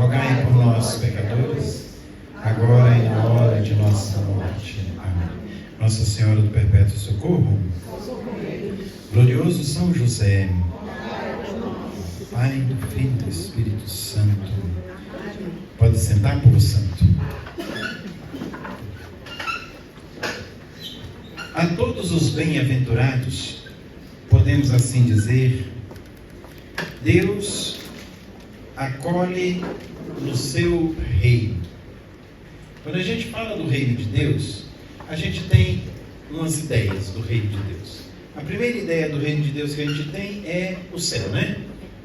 rogai por nós, pecadores, agora e na hora de nossa morte. Amém. Nossa Senhora do Perpétuo Socorro, glorioso São José, Pai do Filho e do Espírito Santo. Pode sentar, povo santo. A todos os bem-aventurados, podemos assim dizer, Deus acolhe no seu reino. Quando a gente fala do reino de Deus, a gente tem umas ideias do reino de Deus. A primeira ideia do reino de Deus que a gente tem é o céu, né?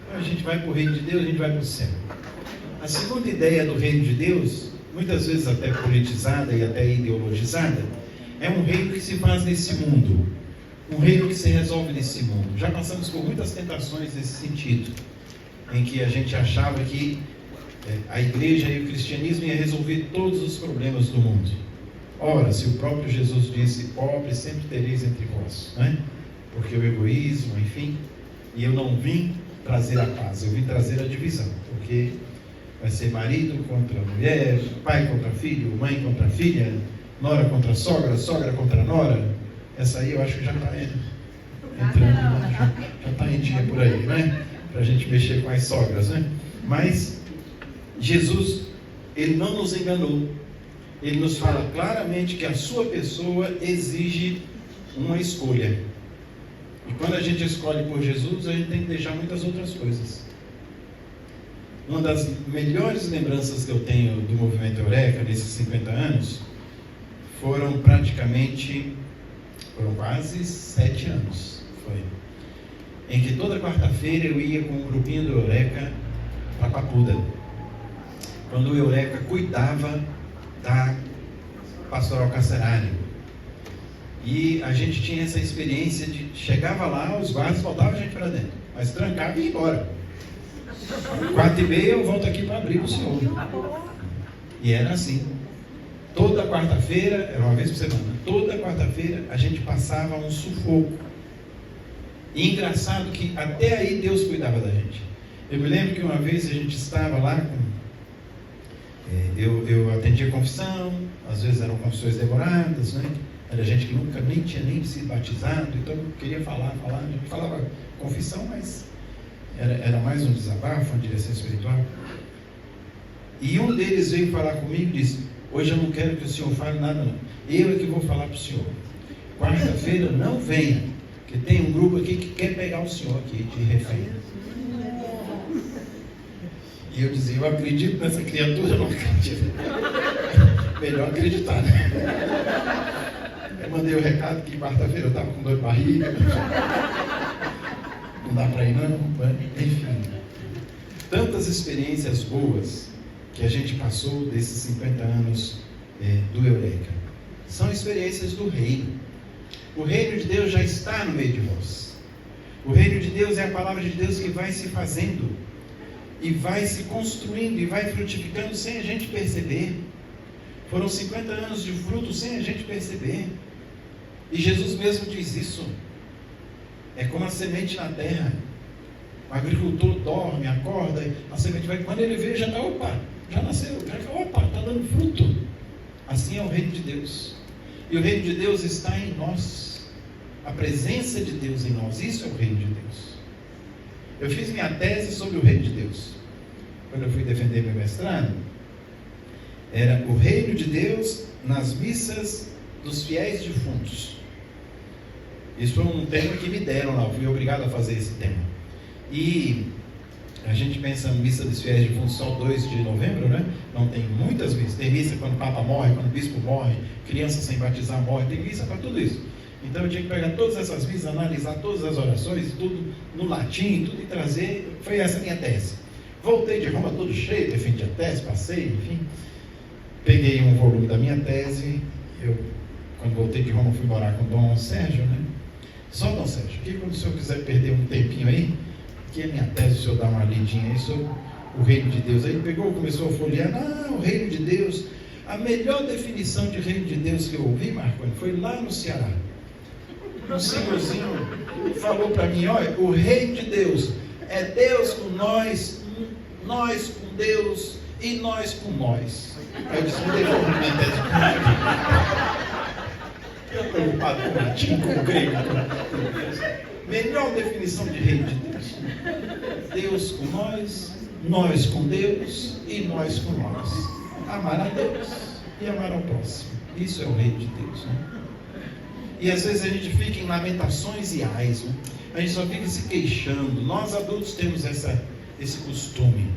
Então a gente vai para o reino de Deus, a gente vai para o céu. A segunda ideia do reino de Deus, muitas vezes até politizada e até ideologizada, é um reino que se faz nesse mundo, um reino que se resolve nesse mundo. Já passamos por muitas tentações nesse sentido, em que a gente achava que a igreja e o cristianismo ia resolver todos os problemas do mundo. Ora, se o próprio Jesus disse, pobres sempre tereis entre vós, né? Porque o egoísmo, enfim, e eu não vim trazer a paz, eu vim trazer a divisão, porque vai ser marido contra mulher, pai contra filho, mãe contra filha, nora contra sogra, sogra contra nora. Essa aí eu acho que já está entrando, já está em dia por aí, né? Para a gente mexer com as sogras, né? Mas Jesus, Ele não nos enganou. Ele nos fala claramente que a sua pessoa exige uma escolha. E quando a gente escolhe por Jesus, a gente tem que deixar muitas outras coisas. Uma das melhores lembranças que eu tenho do movimento Eureka nesses 50 anos foram quase 7 anos, em que toda quarta-feira eu ia com um grupinho do Eureka para Papuda, quando o Eureka cuidava da pastoral carcerária, e a gente tinha essa experiência de, chegava lá, os guardas botavam a gente para dentro, mas trancava e ia embora. 4h30 eu volto aqui para abrir o senhor. E era assim. Toda quarta-feira, era uma vez por semana, toda quarta-feira a gente passava um sufoco. E engraçado que até aí Deus cuidava da gente. Eu me lembro que uma vez a gente estava lá, eu atendia confissão, às vezes eram confissões demoradas, né? Era gente que nunca nem tinha sido batizado, então eu queria falar, a gente falava confissão, mas era mais um desabafo, uma direção espiritual. E um deles veio falar comigo e disse, hoje eu não quero que o senhor fale nada não, eu é que vou falar para o senhor. Quarta-feira não venha, que tem um grupo aqui que quer pegar o senhor aqui de refém. E eu dizia, eu acredito nessa criatura, eu não acredito. Melhor acreditar, né? Eu mandei o recado que quarta-feira eu estava com dor de barriga. Não dá para ir não, enfim. Tantas experiências boas que a gente passou desses 50 anos do Eureka. São experiências do reino. O reino de Deus já está no meio de nós. O reino de Deus é a palavra de Deus que vai se fazendo e vai se construindo e vai frutificando sem a gente perceber. Foram 50 anos de fruto sem a gente perceber. E Jesus mesmo diz isso. É como a semente na terra. O agricultor dorme, acorda, a semente vai, quando ele vê, já está, já nasceu, está dando fruto. Assim é o reino de Deus. E o reino de Deus está em nós. A presença de Deus em nós, isso é o reino de Deus. Eu fiz minha tese sobre o reino de Deus. Quando eu fui defender meu mestrado, era o reino de Deus nas missas dos fiéis defuntos. Isso foi um tema que me deram lá, eu fui obrigado a fazer esse tema. E a gente pensa na missa dos fiéis defuntos só 2 de novembro, né? Não, tem muitas missas. Tem missa quando o Papa morre, quando o Bispo morre, criança sem batizar morre, tem missa para tudo isso. Então eu tinha que pegar todas essas missas, analisar todas as orações, tudo no latim, tudo e trazer. Foi essa a minha tese. Voltei de Roma todo cheio, defendi a tese, passei, enfim. Peguei um volume da minha tese. Quando voltei de Roma, fui morar com o Dom Sérgio, né? Só Dom Sérgio, que quando o senhor quiser perder um tempinho aí, que é minha tese, o senhor dá uma lidinha aí sobre o reino de Deus. Aí pegou, começou a folhear, o reino de Deus. A melhor definição de reino de Deus que eu ouvi, Marconi, foi lá no Ceará. Um senhorzinho falou para mim, olha, o reino de Deus é Deus com nós com Deus, e nós com nós. Aí eu disse, me devolvo minha tese. Eu preocupado com o latim, com o grego. Melhor definição de reino de Deus. Deus com nós com Deus e nós com nós. Amar a Deus e amar ao próximo. Isso é o reino de Deus, né? E às vezes a gente fica em lamentações e ais, né? A gente só fica se queixando. Nós adultos temos esse costume.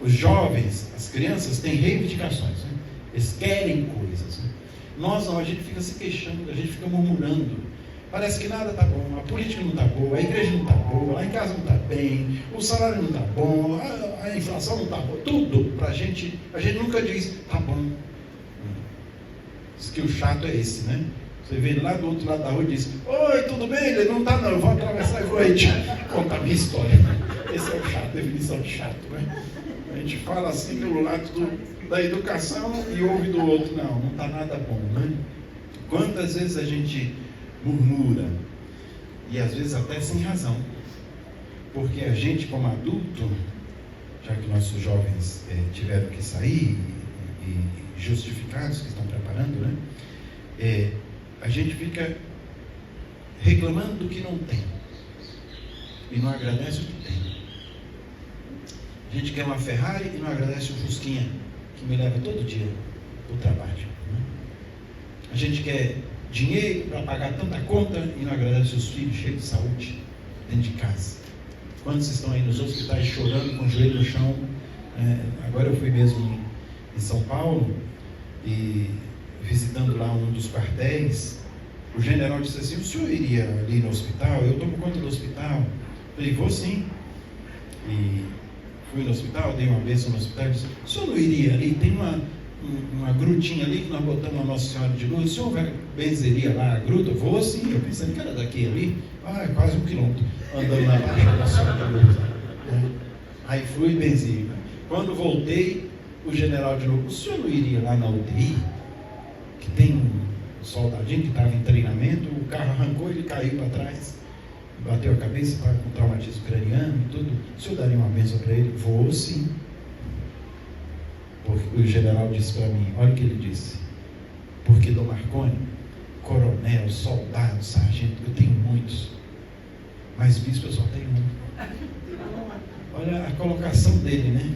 Os jovens, as crianças têm reivindicações, né? Eles querem coisas, né? Nós não, a gente fica se queixando, a gente fica murmurando. Parece que nada está bom, a política não está boa, a igreja não está boa, lá em casa não está bem, o salário não está bom, a inflação não está boa, tudo para a gente nunca diz, está bom. Diz que o chato é esse, né? Você vem lá do outro lado da rua e diz, oi, tudo bem? Ele não está não, eu vou atravessar e vou aí te contar a minha história. Esse é o chato, definição de chato, né? A gente fala assim pelo lado da educação e ouve do outro, não está nada bom, né? Quantas vezes a gente murmura, e às vezes até sem razão, porque a gente como adulto, já que nossos jovens tiveram que sair e justificados que estão preparando, né? A gente fica reclamando do que não tem e não agradece o que tem. A gente quer uma Ferrari e não agradece o Fusquinha que me leva todo dia para o trabalho, né? A gente quer dinheiro para pagar tanta conta e não agradece os filhos cheios de saúde dentro de casa. Quantos estão aí nos hospitais chorando com o joelho no chão? Agora eu fui mesmo em São Paulo e visitando lá um dos quartéis, o general disse assim, o senhor iria ali no hospital? Eu tomo conta do hospital. Eu falei, vou sim. E fui no hospital, dei uma bênção no hospital e disse, o senhor não iria ali? Tem uma grutinha ali que nós botamos a Nossa Senhora de Luz, o senhor benzeria lá a gruta? Vou sim, eu pensando que era daqui ali, é quase 1 quilômetro, andando na Baixa da Nossa Senhora de Luz. Aí fui e benzei. Quando voltei, o general de novo, o senhor não iria lá na UTI? Que tem um soldadinho que estava em treinamento, o carro arrancou, ele caiu para trás, bateu a cabeça, estava com traumatismo craniano e tudo. O senhor daria uma bênção para ele? Vou sim. Porque o general disse para mim, olha o que ele disse, porque Dom Marconi, coronel, soldado, sargento, eu tenho muitos, mas bispo eu só tenho um. Olha a colocação dele, né?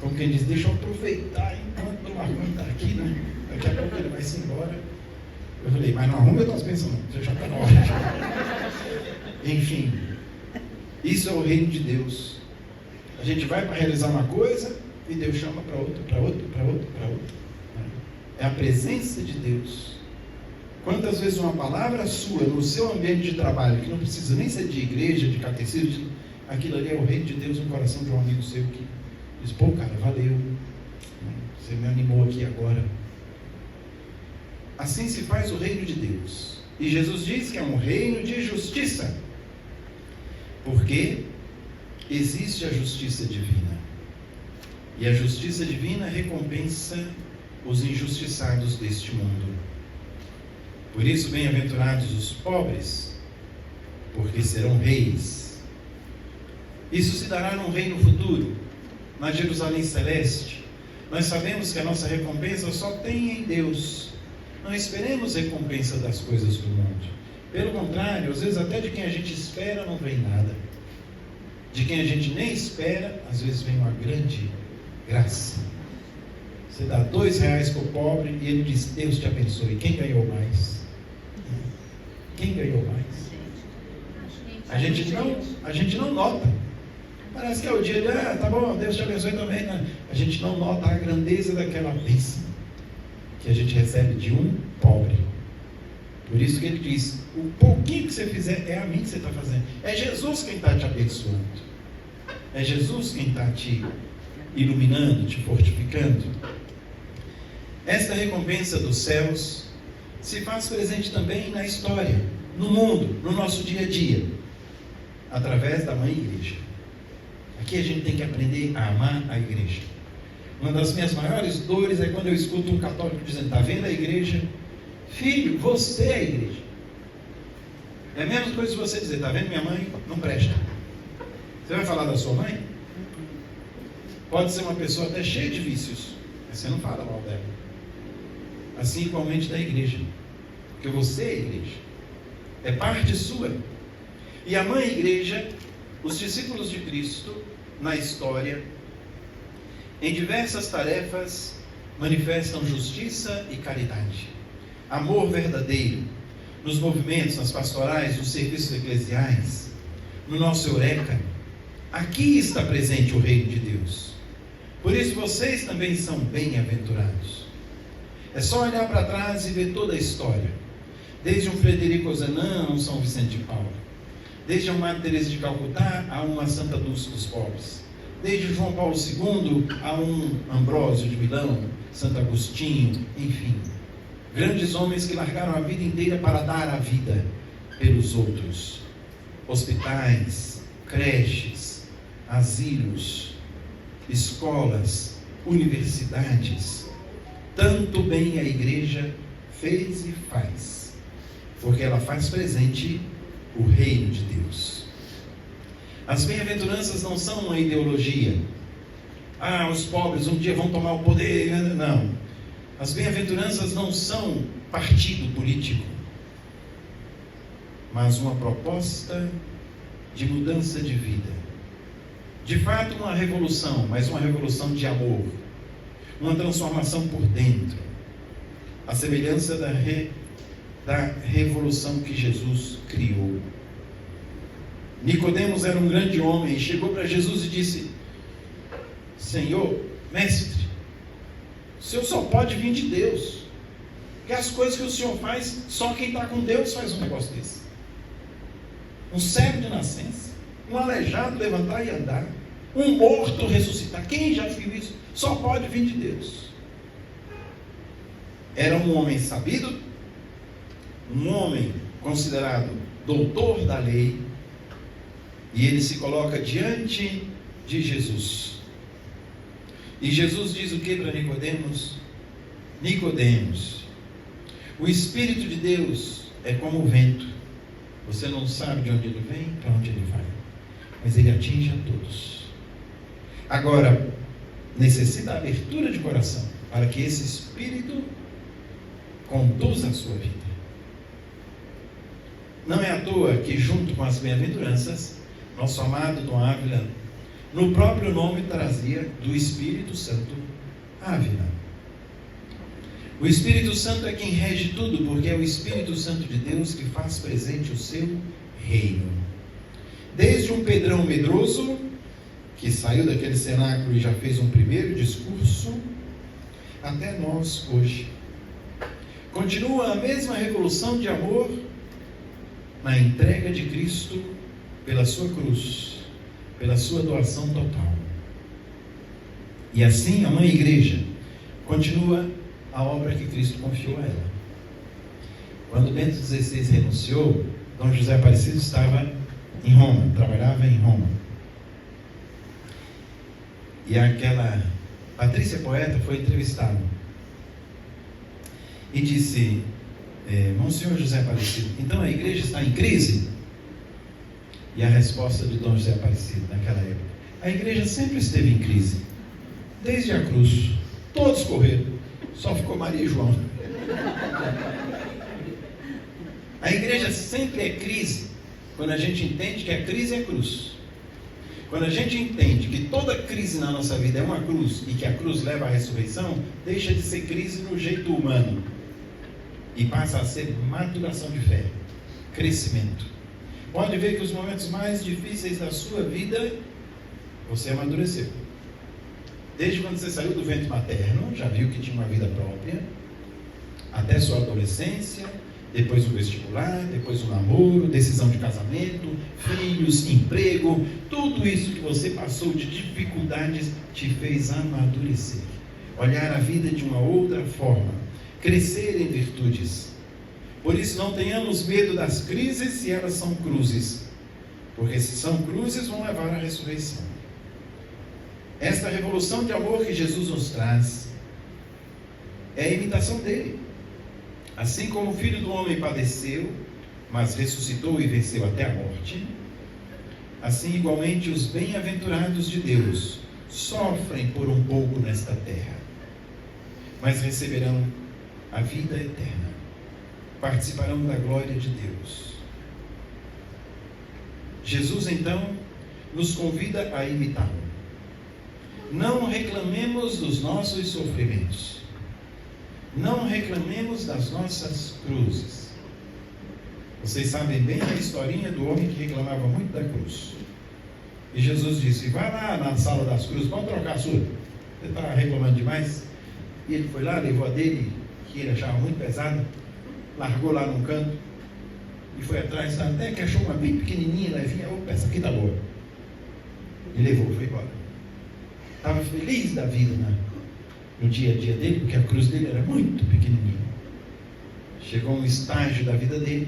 Como quem diz, deixa eu aproveitar enquanto Dom Marconi está aqui, né? Daqui a pouco ele vai se embora. Eu falei, mas não arruma as bênçãos não, você já está na hora. Enfim, isso é o reino de Deus. A gente vai para realizar uma coisa e Deus chama para outra, para outra, para outra, para outra. É a presença de Deus. Quantas vezes uma palavra sua no seu ambiente de trabalho, que não precisa nem ser de igreja, de catecismo, aquilo ali é o reino de Deus no coração de um amigo seu que diz, pô cara, valeu, você me animou aqui agora. Assim se faz o reino de Deus. E Jesus diz que é um reino de justiça, porque existe a justiça divina. E a justiça divina recompensa os injustiçados deste mundo. Por isso, bem-aventurados os pobres, porque serão reis. Isso se dará num reino futuro, na Jerusalém celeste. Nós sabemos que a nossa recompensa só tem em Deus. Não esperemos recompensa das coisas do mundo. Pelo contrário, às vezes até de quem a gente espera não vem nada. De quem a gente nem espera, às vezes vem uma grande graça. Você dá R$2 para o pobre e ele diz, Deus te abençoe. Quem ganhou mais? Quem ganhou mais? A gente não nota. Parece que é o dia de, tá bom, Deus te abençoe também, né? A gente não nota a grandeza daquela bênção que a gente recebe de um pobre. Por isso que ele diz, o pouquinho que você fizer é a mim que você está fazendo. É Jesus quem está te abençoando. É Jesus quem está te iluminando, te fortificando. Esta recompensa dos céus se faz presente também na história, no mundo, no nosso dia a dia, através da Mãe Igreja. Aqui a gente tem que aprender a amar a igreja. Uma das minhas maiores dores é quando eu escuto um católico dizendo, está vendo a igreja? Filho, você é a igreja. É a mesma coisa se você dizer, está vendo minha mãe? Não presta. Você vai falar da sua mãe? Pode ser uma pessoa até cheia de vícios, mas você não fala mal dela. Assim igualmente da igreja, porque você é a igreja, é parte sua. E a mãe igreja, os discípulos de Cristo, na história, em diversas tarefas, manifestam justiça e caridade, amor verdadeiro, nos movimentos, nas pastorais, nos serviços eclesiais, no nosso Eureka. Aqui está presente o reino de Deus. Por isso vocês também são bem-aventurados. É só olhar para trás e ver toda a história, desde um Frederico Ozanam a um São Vicente de Paulo, desde uma Teresa de Calcutá a uma Santa Dulce dos Pobres, desde João Paulo II a um Ambrósio de Milão, Santo Agostinho, enfim, grandes homens que largaram a vida inteira para dar a vida pelos outros. Hospitais, creches, asilos, escolas, universidades. Tanto bem a igreja fez e faz, porque ela faz presente o reino de Deus. As bem-aventuranças não são uma ideologia. Os pobres um dia vão tomar o poder. Não. As bem-aventuranças não são partido político, mas uma proposta de mudança de vida. De fato, uma revolução, mas uma revolução de amor. Uma transformação por dentro. A semelhança da revolução que Jesus criou. Nicodemos era um grande homem e chegou para Jesus e disse: Senhor, mestre, o Senhor só pode vir de Deus, porque as coisas que o Senhor faz, só quem está com Deus faz um negócio desse. Um cego de nascença, um aleijado levantar e andar, um morto ressuscitar. Quem já viu isso? Só pode vir de Deus. Era um homem sabido, um homem considerado doutor da lei, e ele se coloca diante de Jesus. E Jesus diz o que para Nicodemos? Nicodemos, o Espírito de Deus é como o vento. Você não sabe de onde ele vem, para onde ele vai, mas ele atinge a todos. Agora, necessita abertura de coração para que esse Espírito conduza a sua vida. Não é à toa que, junto com as bem-aventuranças, nosso amado Dom Ávila, no próprio nome trazia do Espírito Santo Ávila. O Espírito Santo é quem rege tudo, porque é o Espírito Santo de Deus que faz presente o seu reino. Desde um Pedrão medroso, que saiu daquele cenáculo e já fez um primeiro discurso, até nós hoje. Continua a mesma revolução de amor na entrega de Cristo pela sua cruz, pela sua doação total. E assim a Mãe Igreja continua a obra que Cristo confiou a ela. Quando Bento XVI renunciou, Dom José Aparecido estava em Roma, trabalhava em Roma. E aquela Patrícia Poeta foi entrevistada e disse: Monsenhor José Aparecido, então a igreja está em crise? E a resposta de Dom José Aparecido naquela época: a igreja sempre esteve em crise, desde a cruz. Todos correram, só ficou Maria e João. A igreja sempre é crise quando a gente entende que a crise é cruz. Quando a gente entende que toda crise na nossa vida é uma cruz e que a cruz leva à ressurreição, deixa de ser crise no jeito humano e passa a ser maturação de fé, crescimento. Pode ver que os momentos mais difíceis da sua vida, você amadureceu. Desde quando você saiu do ventre materno, já viu que tinha uma vida própria, até sua adolescência, depois o vestibular, depois o namoro, decisão de casamento, filhos, emprego, tudo isso que você passou de dificuldades te fez amadurecer, olhar a vida de uma outra forma, crescer em virtudes. Por isso não tenhamos medo das crises se elas são cruzes, porque se são cruzes vão levar à ressurreição. Esta revolução de amor que Jesus nos traz é a imitação dele. Assim como o Filho do Homem padeceu, mas ressuscitou e venceu até a morte, assim igualmente os bem-aventurados de Deus, sofrem por um pouco nesta terra, mas receberão a vida eterna, participarão da glória de Deus. Jesus, então, nos convida a imitá-lo. Não reclamemos dos nossos sofrimentos. Não reclamemos das nossas cruzes. Vocês sabem bem a historinha do homem que reclamava muito da cruz. E Jesus disse: vai lá na sala das cruzes, vamos trocar a sua. Você está reclamando demais? E ele foi lá, levou a dele, que ele achava muito pesada, largou lá num canto e foi atrás, até que achou uma bem pequenininha, levinha. Opa, essa aqui está boa. E levou, foi embora. Estava feliz da vida no dia a dia dele, porque a cruz dele era muito pequenininha. Chegou um estágio da vida dele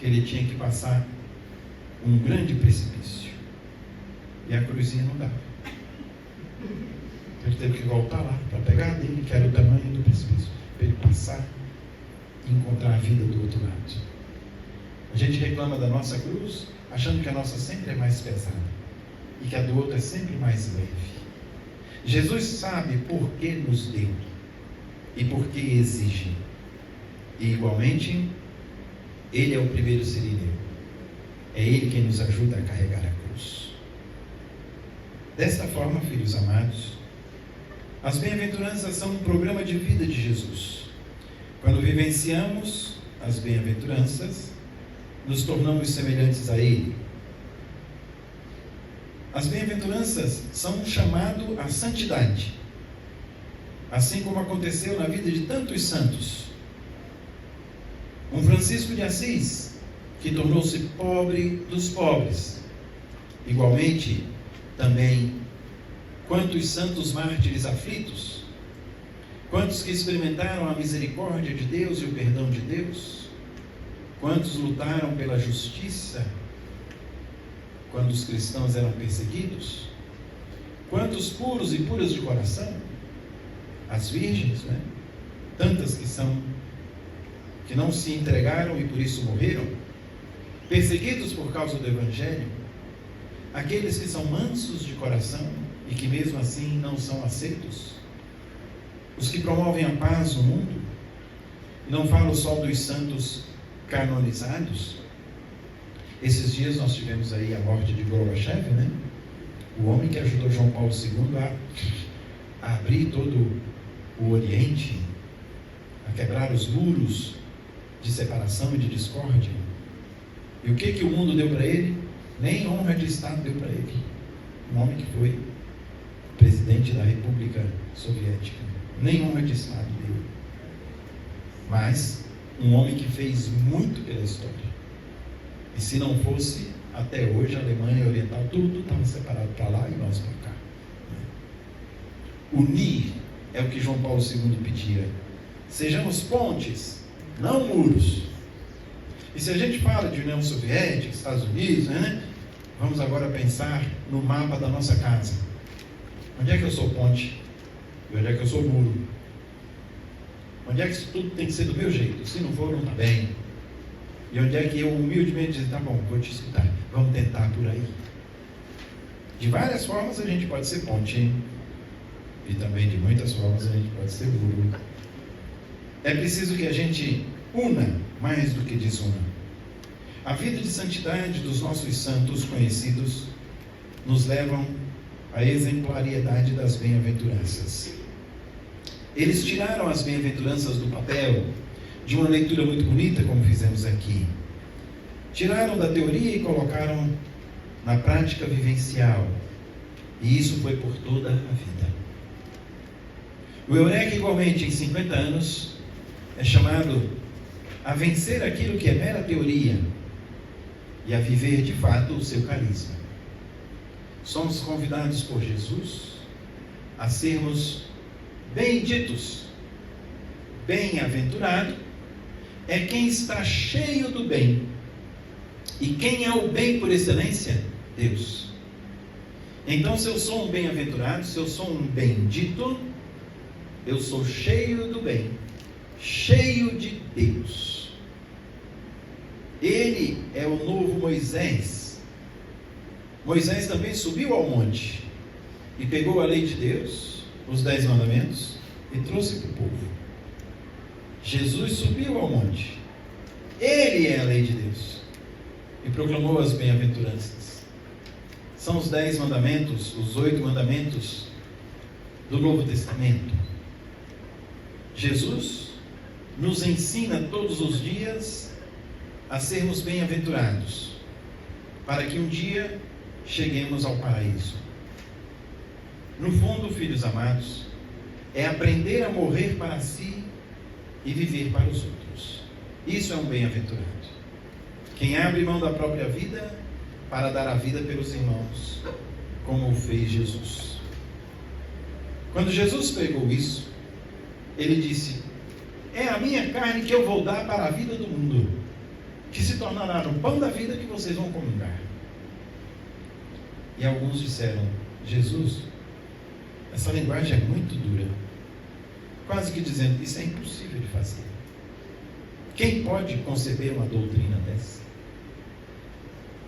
que ele tinha que passar um grande precipício, e a cruzinha não dava. Ele teve que voltar lá para pegar a dele, que era o tamanho do precipício, para ele passar e encontrar a vida do outro lado. A gente reclama da nossa cruz, achando que a nossa sempre é mais pesada e que a do outro é sempre mais leve. Jesus sabe por que nos deu e por que exige. E igualmente, Ele é o primeiro sirineu. É Ele quem nos ajuda a carregar a cruz. Desta forma, filhos amados, as bem-aventuranças são um programa de vida de Jesus. Quando vivenciamos as bem-aventuranças, nos tornamos semelhantes a Ele. As bem-aventuranças são um chamado à santidade, assim como aconteceu na vida de tantos santos. Um Francisco de Assis, que tornou-se pobre dos pobres. Igualmente, também, quantos santos mártires aflitos, quantos que experimentaram a misericórdia de Deus e o perdão de Deus, quantos lutaram pela justiça quando os cristãos eram perseguidos, quantos puros e puras de coração, as virgens, né? Tantas que não se entregaram e por isso morreram, perseguidos por causa do Evangelho, aqueles que são mansos de coração e que mesmo assim não são aceitos, os que promovem a paz no mundo. Não falo só dos santos canonizados. Esses dias nós tivemos aí a morte de Gorbachev, né? O homem que ajudou João Paulo II a abrir todo o Oriente, a quebrar os muros de separação e de discórdia. E o que o mundo deu para ele? Nem honra de Estado deu para ele. Um homem que foi presidente da República Soviética. Nem honra de Estado deu. Mas um homem que fez muito pela história. E se não fosse, até hoje a Alemanha Oriental, tudo estava separado para lá e nós para cá. Unir é o que João Paulo II pedia. Sejamos pontes, não muros. E se a gente fala de União Soviética, Estados Unidos, né? Vamos agora pensar no mapa da nossa casa. Onde é que eu sou ponte? E onde é que eu sou muro? Onde é que isso tudo tem que ser do meu jeito? Se não for, não está bem. E onde é que eu humildemente digo: tá bom, vou te escutar, vamos tentar por aí. De várias formas a gente pode ser ponte, hein? E também de muitas formas a gente pode ser muro. É preciso que a gente una mais do que desuna. A vida de santidade dos nossos santos conhecidos nos levam à exemplariedade das bem-aventuranças. Eles tiraram as bem-aventuranças do papel, de uma leitura muito bonita, como fizemos aqui. Tiraram da teoria e colocaram na prática vivencial. E isso foi por toda a vida. O Eureka, igualmente, em 50 anos, é chamado a vencer aquilo que é mera teoria e a viver de fato o seu carisma. Somos convidados por Jesus a sermos benditos. Bem-aventurado é quem está cheio do bem. E quem é o bem por excelência? Deus. Então, se eu sou um bem-aventurado, se eu sou um bendito, eu sou cheio do bem, cheio de Deus. Ele é o novo Moisés. Moisés também subiu ao monte. e pegou a lei de Deus, os 10 mandamentos, e trouxe para o povo. Jesus subiu ao monte. Ele é a lei de Deus. E proclamou as bem-aventuranças. São os 10 mandamentos, os 8 mandamentos do Novo Testamento. Jesus nos ensina todos os dias a sermos bem-aventurados, para que um dia cheguemos ao paraíso. No fundo, filhos amados, é aprender a morrer para si e viver para os outros. Isso é um bem-aventurado. Quem abre mão da própria vida para dar a vida pelos irmãos, como o fez Jesus. Quando Jesus pregou isso, ele disse: é a minha carne que eu vou dar para a vida do mundo, que se tornará no pão da vida que vocês vão comungar. E alguns disseram: Jesus, essa linguagem é muito dura, quase que dizendo, isso é impossível de fazer. Quem pode conceber uma doutrina dessa?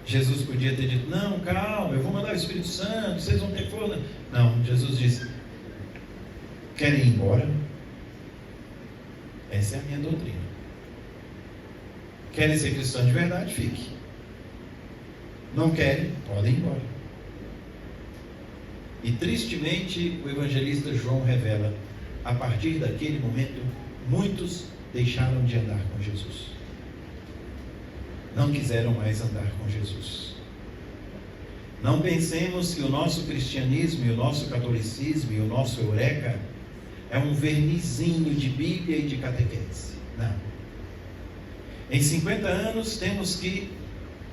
Jesus podia ter dito: não, calma, eu vou mandar o Espírito Santo, vocês vão ter força. Não, Jesus disse: querem ir embora? Essa é a minha doutrina. Querem ser cristãos de verdade? Fique. Não querem? Podem ir embora. E tristemente o evangelista João revela: a partir daquele momento, muitos deixaram de andar com Jesus. Não quiseram mais andar com Jesus. Não pensemos que o nosso cristianismo e o nosso catolicismo e o nosso eureka é um vernizinho de Bíblia e de catequese. Não. Em 50 anos temos que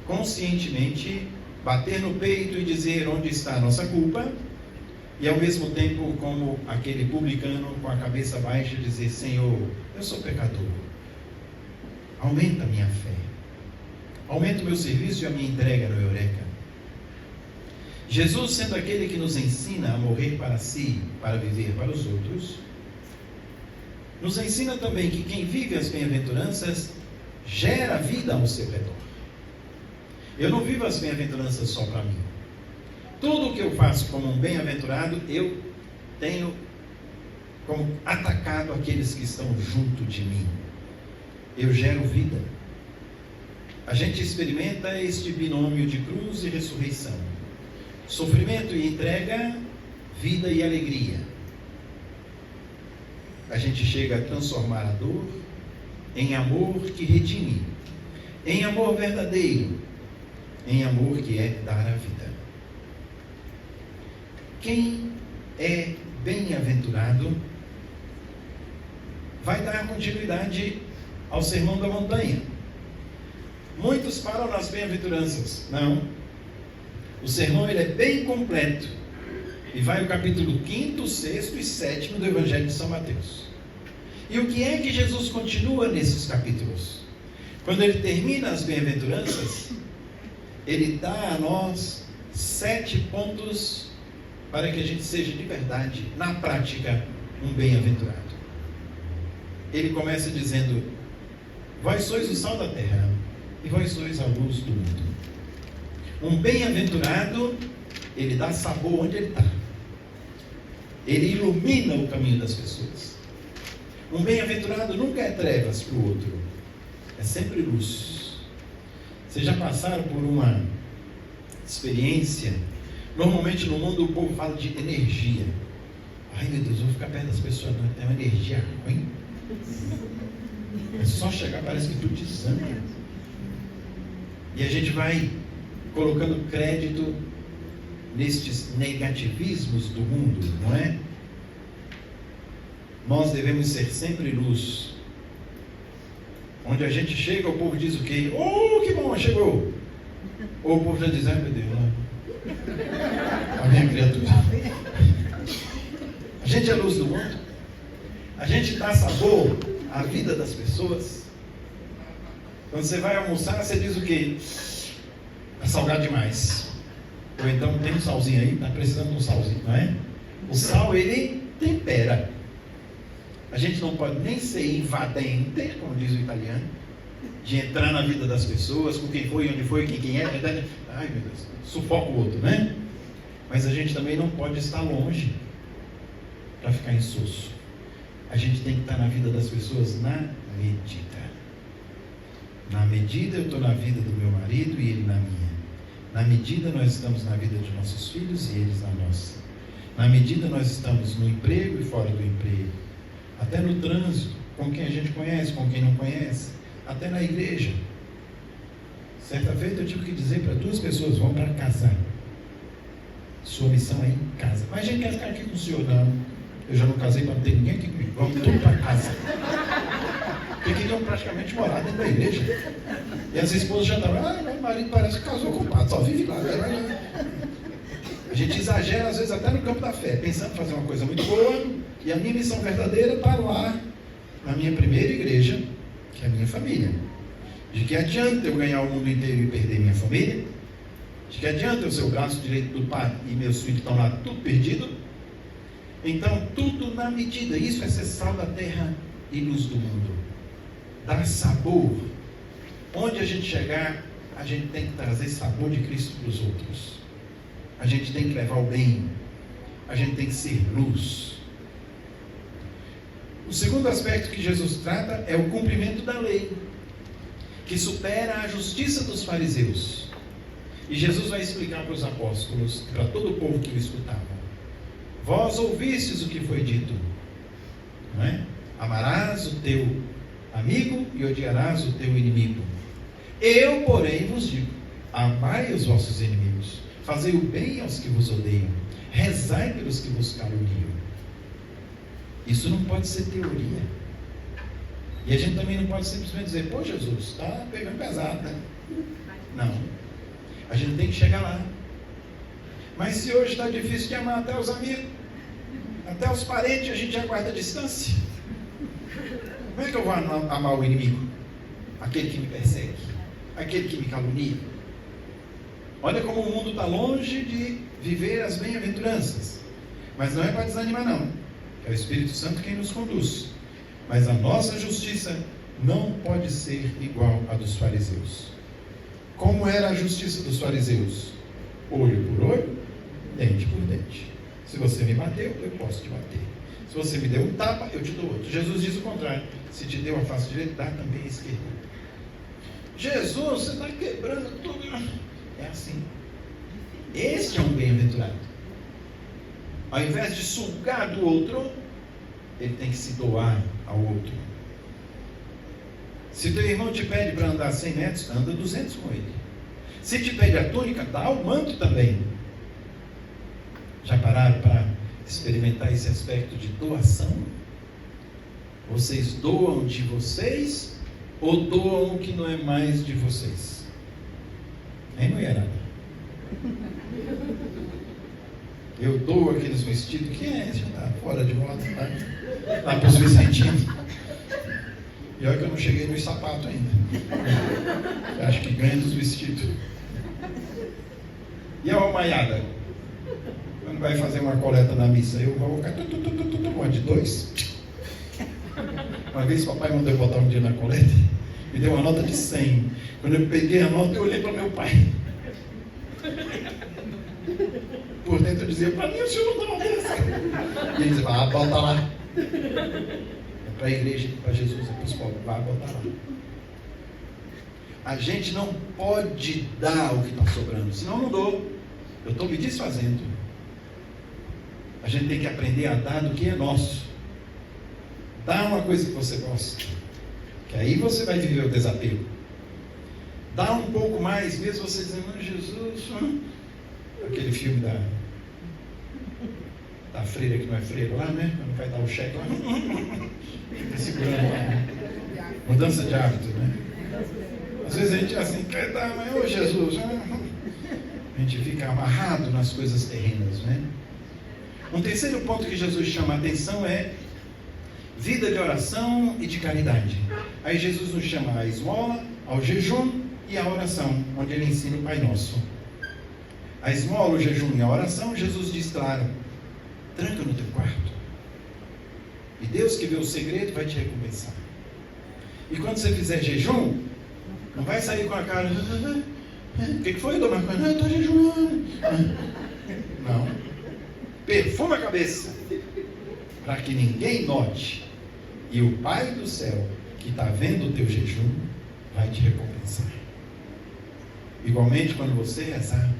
conscientemente bater no peito e dizer onde está a nossa culpa, e ao mesmo tempo, como aquele publicano com a cabeça baixa, dizer: Senhor, eu sou pecador, aumenta a minha fé, aumenta o meu serviço e a minha entrega no eureka. Jesus, sendo aquele que nos ensina a morrer para si, para viver para os outros, nos ensina também que quem vive as bem-aventuranças gera vida ao seu redor. Eu não vivo as bem-aventuranças só para mim. Tudo o que eu faço como um bem-aventurado, eu tenho como atacado aqueles que estão junto de mim. Eu gero vida. A gente experimenta este binômio de cruz e ressurreição. Sofrimento e entrega, vida e alegria. A gente chega a transformar a dor em amor que redime, em amor verdadeiro, em amor que é dar a vida. Quem é bem-aventurado vai dar continuidade ao Sermão da Montanha. Muitos param nas bem-aventuranças. Não. O sermão ele é bem completo. E vai o capítulo 5º, 6º e 7º do Evangelho de São Mateus. E o que é que Jesus continua nesses capítulos? Quando ele termina as bem-aventuranças, ele dá a nós 7 pontos para que a gente seja de verdade, na prática, um bem-aventurado. Ele começa dizendo: vós sois o sal da terra, e vós sois a luz do mundo. Um bem-aventurado, ele dá sabor onde ele está. Ele ilumina o caminho das pessoas. Um bem-aventurado nunca é trevas para o outro, é sempre luz. Vocês já passaram por uma experiência? Normalmente no mundo o povo fala de energia. Ai meu Deus, eu vou ficar perto das pessoas, não tem uma energia ruim. É só chegar, parece que tudo desanima. E a gente vai colocando crédito nestes negativismos do mundo, não é? Nós devemos ser sempre luz. Onde a gente chega, o povo diz o quê? Oh, que bom, chegou! Ou o povo já diz: ai meu Deus, a minha criatura. A gente é a luz do mundo. A gente dá sabor à vida das pessoas. Quando você vai almoçar, você diz o quê? Está salgado demais. Ou então tem um salzinho aí, está precisando de um salzinho, não é? O sal, ele tempera. A gente não pode nem ser invadente, como diz o italiano, de entrar na vida das pessoas, com quem foi, onde foi, quem é. Ai meu Deus, sufoca o outro, né? Mas a gente também não pode estar longe para ficar insosso. A gente tem que estar na vida das pessoas na medida. Na medida eu estou na vida do meu marido e ele na minha. Na medida nós estamos na vida de nossos filhos e eles na nossa. Na medida nós estamos no emprego e fora do emprego. Até no trânsito, com quem a gente conhece, com quem não conhece. Até na igreja. Certa feita eu tive que dizer para 2 pessoas: vão para casa. Sua missão é em casa. Mas a gente quer ficar aqui com o senhor? Não. Eu já não casei para não ter ninguém aqui comigo. Vamos tudo para casa. Porque queriam praticamente morar dentro da igreja. E as esposas já estavam: meu marido parece que casou com o padre, só vive lá. A gente exagera às vezes até no campo da fé, pensando em fazer uma coisa muito boa, e a minha missão verdadeira está lá, na minha primeira igreja, que é a minha família. De que adianta eu ganhar o mundo inteiro e perder minha família? De que adianta eu ser o braço direito do pai e meus filhos estão lá tudo perdido? Então, tudo na medida. Isso é ser sal da terra e luz do mundo. Dar sabor. Onde a gente chegar, a gente tem que trazer sabor de Cristo para os outros. A gente tem que levar o bem. A gente tem que ser luz. O segundo aspecto que Jesus trata é o cumprimento da lei, que supera a justiça dos fariseus. E Jesus vai explicar para os apóstolos, para todo o povo que o escutava: vós ouvistes o que foi dito, não é? Amarás o teu amigo e odiarás o teu inimigo. Eu, porém, vos digo: amai os vossos inimigos, fazei o bem aos que vos odeiam, rezai pelos que vos caluniam. Isso não pode ser teoria. E a gente também não pode simplesmente dizer: pô, Jesus, está pegando pesado, né? Não. A gente tem que chegar lá. Mas se hoje está difícil de amar até os amigos, até os parentes, a gente já guarda a distância. Como é que eu vou amar o inimigo? Aquele que me persegue, aquele que me calunia. Olha como o mundo está longe de viver as bem-aventuranças. Mas não é para desanimar, não. É o Espírito Santo quem nos conduz. Mas a nossa justiça não pode ser igual à dos fariseus. Como era a justiça dos fariseus? Olho por olho, dente por dente. Se você me bateu, eu posso te bater. Se você me deu um tapa, eu te dou outro. Jesus diz o contrário: se te deu a face direita, dá também a esquerda. Jesus, você está quebrando tudo. É assim. Este é um bem-aventurado. Ao invés de sugar do outro, ele tem que se doar ao outro. Se teu irmão te pede para andar 100 metros, anda 200 com ele. Se te pede a túnica, dá o manto também. Já pararam para experimentar esse aspecto de doação? Vocês doam de vocês ou doam o que não é mais de vocês? Hein, mulherada? Eu dou aqueles vestidos que já está fora de moda, tá? Lá para os vicentinhos. E olha que eu não cheguei nos sapatos ainda. Eu acho que ganha dos vestidos. E a almaiada? Quando vai fazer uma coleta na missa, eu vou colocar de 2. Uma vez papai mandou eu botar um dia na coleta, me deu uma nota de 100. Quando eu peguei a nota, eu olhei para meu pai. Por dentro eu dizia: para mim o senhor não dá uma dessa. E ele dizia: bota lá. É para a igreja, para Jesus, é para os pobres, vai botar lá. A gente não pode dar o que está sobrando, senão não dou. Eu estou me desfazendo. A gente tem que aprender a dar do que é nosso. Dá uma coisa que você gosta, que aí você vai viver o desapego. Dá um pouco mais, mesmo você dizendo: Jesus, aquele filme da freira que não é freira lá, né? Quando vai dar o cheque lá, fica segurando lá. Mudança de hábito, né? Às vezes a gente assim, quer dar, mas ô Jesus, a gente fica amarrado nas coisas terrenas, né? Um terceiro ponto que Jesus chama a atenção é vida de oração e de caridade. Aí Jesus nos chama à esmola, ao jejum e à oração, onde ele ensina o Pai Nosso. A esmola, o jejum e a oração, Jesus diz claro: tranca no teu quarto. E Deus que vê o segredo vai te recompensar. E quando você fizer jejum, não vai sair com a cara: o que foi, dona Marcos? Eu estou jejuando. Não. Perfuma a cabeça, para que ninguém note. E o Pai do céu, que está vendo o teu jejum, vai te recompensar. Igualmente, quando você rezar,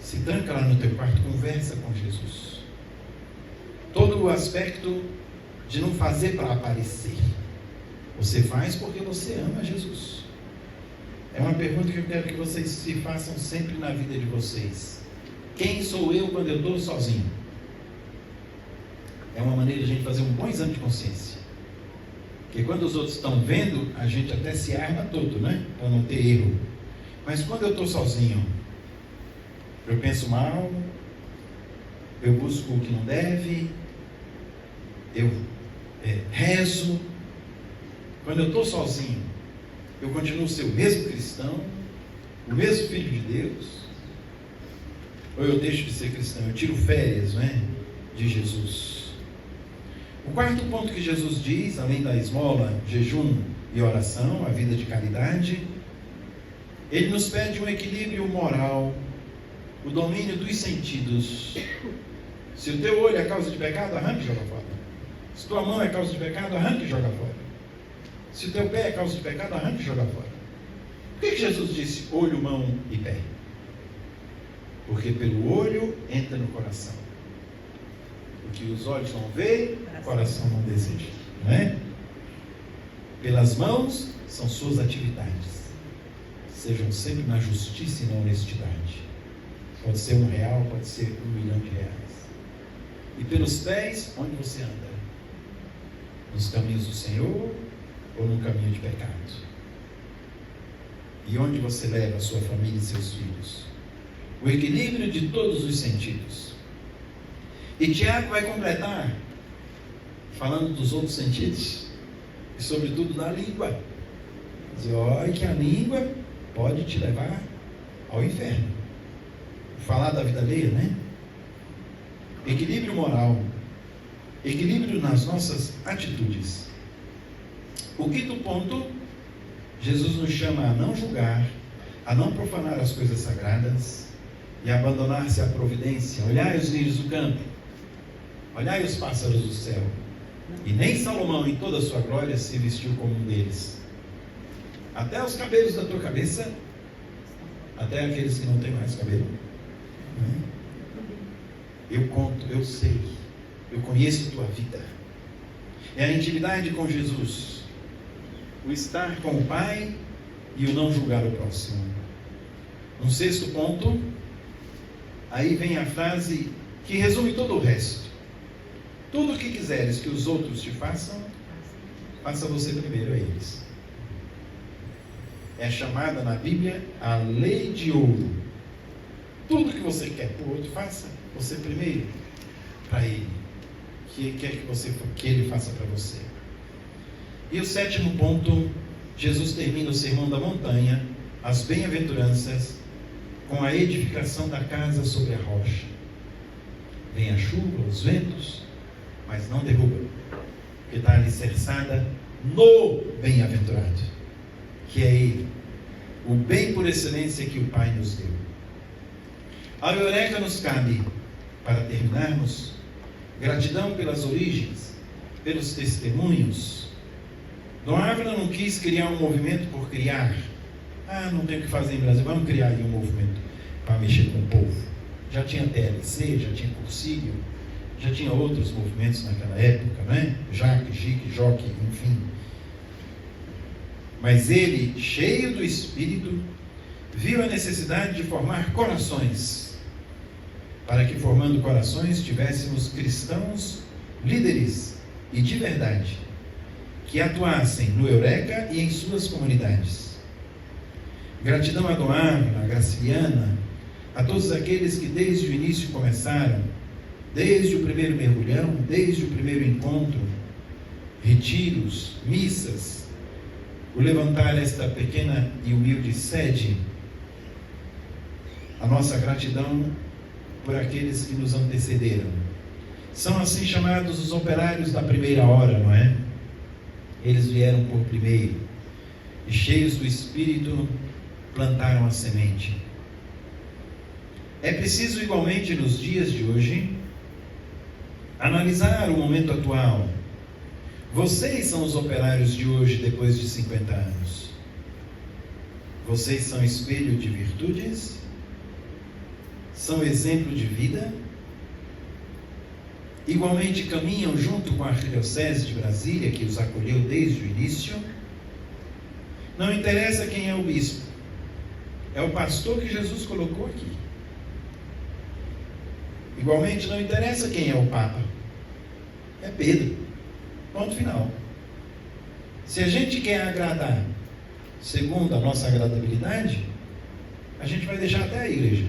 se tranca lá no teu quarto, conversa com Jesus. Todo o aspecto de não fazer para aparecer. Você faz porque você ama Jesus. É uma pergunta que eu quero que vocês se façam sempre na vida de vocês. Quem sou eu quando eu estou sozinho? É uma maneira de a gente fazer um bom exame de consciência. Porque quando os outros estão vendo, a gente até se arma todo, né? Para não ter erro. Mas quando eu estou sozinho, eu penso mal, eu busco o que não deve, eu rezo. Quando eu estou sozinho, eu continuo a ser o mesmo cristão, o mesmo filho de Deus, ou eu deixo de ser cristão, eu tiro férias, não é, de Jesus. O quarto ponto que Jesus diz, além da esmola, jejum e oração, a vida de caridade, ele nos pede um equilíbrio moral, o domínio dos sentidos. Se o teu olho é causa de pecado, arranque e joga fora. Se tua mão é causa de pecado, arranque e joga fora. Se o teu pé é causa de pecado, arranque e joga fora. Por que Jesus disse olho, mão e pé? Porque pelo olho entra no coração. O que os olhos não veem, o coração não deseja. Não é? Pelas mãos são suas atividades. Sejam sempre na justiça e na honestidade. Pode ser R$1, pode ser R$1 milhão. E pelos pés, onde você anda? Nos caminhos do Senhor ou no caminho de pecado? E onde você leva a sua família e seus filhos? O equilíbrio de todos os sentidos. E Tiago vai completar, falando dos outros sentidos, e sobretudo da língua. Dizer, olha que a língua pode te levar ao inferno. Falar da vida alheia, né? Equilíbrio moral, equilíbrio nas nossas atitudes. O quinto ponto, Jesus nos chama a não julgar, a não profanar as coisas sagradas e a abandonar-se à providência. Olhai os lírios do campo, olhai os pássaros do céu, e nem Salomão em toda a sua glória se vestiu como um deles. Até os cabelos da tua cabeça, até aqueles que não têm mais cabelo. Eu conto, eu sei, eu conheço a tua vida. É a intimidade com Jesus, o estar com o Pai e o não julgar o próximo. Um sexto ponto, aí vem a frase que resume todo o resto. Tudo o que quiseres que os outros te façam, faça você primeiro a eles. É chamada na Bíblia a lei de ouro. Tudo que você quer para o outro, faça você primeiro para ele. Que quer que ele faça para você. E o sétimo ponto, Jesus termina o Sermão da Montanha, as bem-aventuranças, com a edificação da casa sobre a rocha. Vem a chuva, os ventos, mas não derruba, porque está alicerçada no bem-aventurado, que é Ele, o bem por excelência que o Pai nos deu. A Eureka nos cabe, para terminarmos, gratidão pelas origens, pelos testemunhos. Dom Ávila não quis criar um movimento por criar. Não tem o que fazer em Brasil, vamos criar aí um movimento para mexer com o povo. Já tinha TLC, já tinha Cursílio, já tinha outros movimentos naquela época, né? Jaque, Jique, Joque, enfim. Mas ele, cheio do Espírito, viu a necessidade de formar corações, para que formando corações tivéssemos cristãos líderes e de verdade, que atuassem no Eureka e em suas comunidades. Gratidão a Dom Ávila, a Graciliana, a todos aqueles que desde o início começaram, desde o primeiro mergulhão, desde o primeiro encontro, retiros, missas, o levantar esta pequena e humilde sede. A nossa gratidão por aqueles que nos antecederam. São assim chamados os operários da primeira hora, não é? Eles vieram por primeiro e cheios do Espírito plantaram a semente. É preciso igualmente nos dias de hoje analisar o momento atual. Vocês são os operários de hoje depois de 50 anos. Vocês são espelho de virtudes? São exemplo de vida? Igualmente caminham junto com a Arquidiocese de Brasília, que os acolheu desde o início? Não interessa quem é o bispo, é o pastor que Jesus colocou aqui. Igualmente não interessa quem é o Papa, é Pedro. Ponto final. Se a gente quer agradar segundo a nossa agradabilidade, a gente vai deixar até a igreja.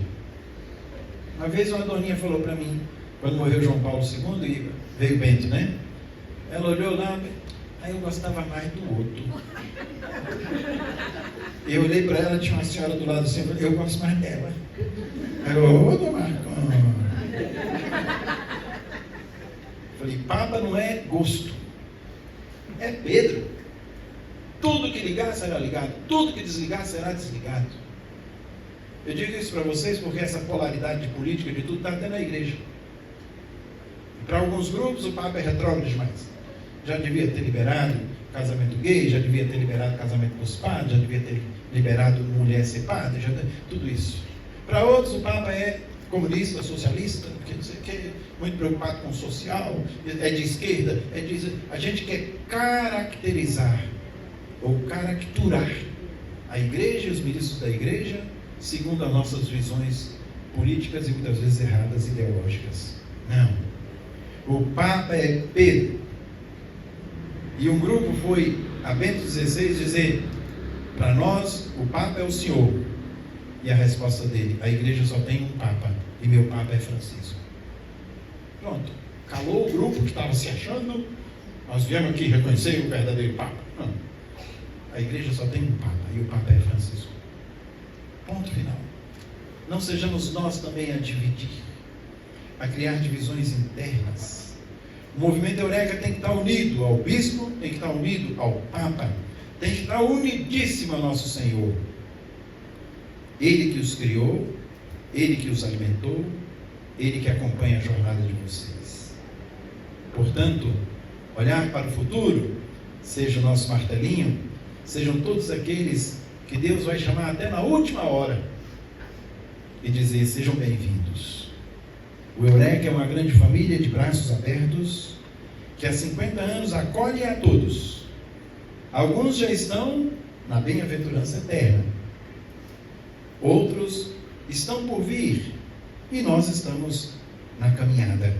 Uma vez uma doninha falou para mim, quando morreu João Paulo II e veio Bento, né? Ela olhou lá, aí eu gostava mais do outro. Eu olhei para ela, tinha uma senhora do lado assim, eu gosto mais dela. Aí eu, ô, dona Marcão. Falei, Papa não é gosto, é Pedro. Tudo que ligar será ligado, tudo que desligar será desligado. Eu digo isso para vocês porque essa polaridade de política de tudo está até na igreja. Para alguns grupos o Papa é retrógrado demais. Já devia ter liberado casamento gay, já devia ter liberado casamento dos padres, já devia ter liberado mulher ser padre, tudo isso. Para outros o Papa é comunista, socialista, porque não sei o que, muito preocupado com o social, é de esquerda, a gente quer caracterizar ou caracturar a igreja e os ministros da igreja segundo as nossas visões políticas e muitas vezes erradas, ideológicas. Não. O Papa é Pedro. E um grupo foi a Bento XVI dizer, para nós o Papa é o Senhor. E a resposta dele, a igreja só tem um Papa, e meu Papa é Francisco. Pronto. Calou o grupo que estava se achando, nós viemos aqui reconhecer o verdadeiro Papa. Não. A igreja só tem um Papa, e o Papa é Francisco. Ponto final. Não sejamos nós também a dividir, a criar divisões internas. O movimento Eureka tem que estar unido ao bispo, tem que estar unido ao Papa, tem que estar unidíssimo ao nosso Senhor. Ele que os criou, Ele que os alimentou, Ele que acompanha a jornada de vocês. Portanto, olhar para o futuro, seja o nosso martelinho, sejam todos aqueles que Deus vai chamar até na última hora e dizer, sejam bem-vindos. O Eureka é uma grande família de braços abertos, que há 50 anos acolhe a todos. Alguns já estão na bem-aventurança eterna. Outros estão por vir, e nós estamos na caminhada.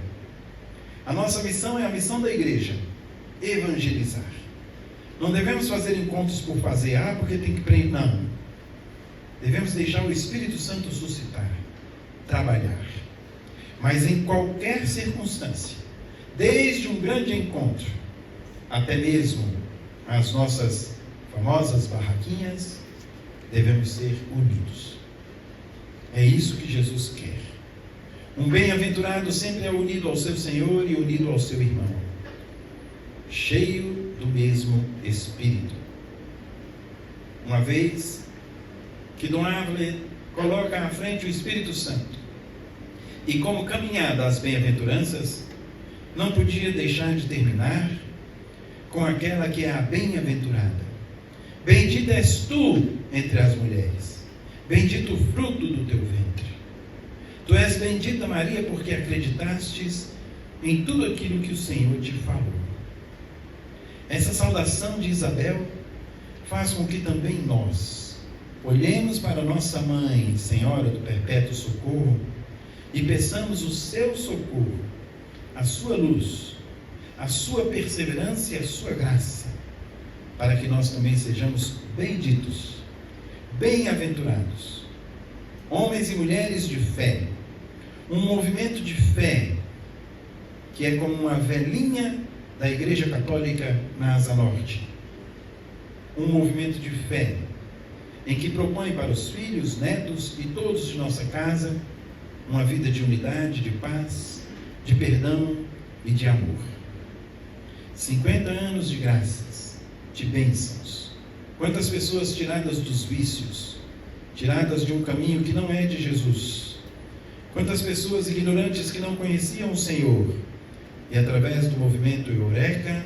A nossa missão é a missão da igreja, evangelizar. Não devemos fazer encontros por fazer, porque tem que prender, não. Devemos deixar o Espírito Santo suscitar, trabalhar. Mas em qualquer circunstância, desde um grande encontro, até mesmo as nossas famosas barraquinhas, devemos ser unidos. É isso que Jesus quer. Um bem-aventurado sempre é unido ao seu Senhor e unido ao seu irmão, cheio do mesmo Espírito. Uma vez que Dom Ávila coloca à frente o Espírito Santo, e como caminhada às bem-aventuranças, não podia deixar de terminar com aquela que é a bem-aventurada. Bendita és tu entre as mulheres, bendito o fruto do teu ventre. Tu és bendita, Maria, porque acreditastes em tudo aquilo que o Senhor te falou. Essa saudação de Isabel faz com que também nós olhemos para nossa mãe, Senhora do Perpétuo Socorro, e peçamos o seu socorro, a sua luz, a sua perseverança e a sua graça, para que nós também sejamos benditos, bem-aventurados, homens e mulheres de fé, um movimento de fé, que é como uma velhinha da Igreja Católica na Asa Norte, um movimento de fé, em que propõe para os filhos, netos e todos de nossa casa, uma vida de unidade, de paz, de perdão e de amor. 50 anos de graças, de bênçãos. Quantas pessoas tiradas dos vícios, tiradas de um caminho que não é de Jesus, Quantas pessoas ignorantes que não conheciam o Senhor. E através do movimento Eureka,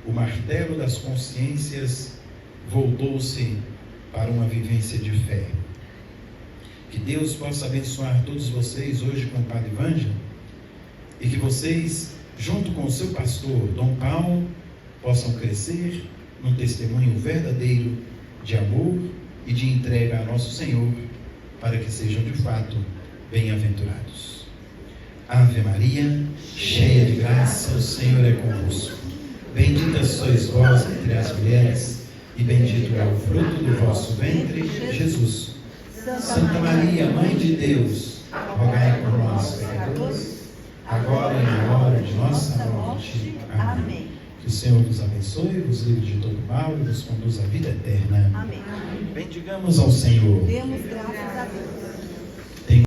o martelo das consciências voltou-se para uma vivência de fé. Que Deus possa abençoar todos vocês hoje com o Padre Vanja, e que vocês, junto com o seu pastor, Dom Paulo, possam crescer num testemunho verdadeiro de amor e de entrega a nosso Senhor, para que sejam de fato bem-aventurados. Ave Maria, cheia de graça, o Senhor é convosco. Bendita sois vós entre as mulheres, e bendito é o fruto do vosso ventre, Jesus. Santa Maria, Mãe de Deus, rogai por nós, pecadores, agora e na hora de nossa morte. Amém. Que o Senhor vos abençoe, vos livre de todo mal e vos conduz à vida eterna. Amém. Bendigamos ao Senhor. Demos graças a Deus.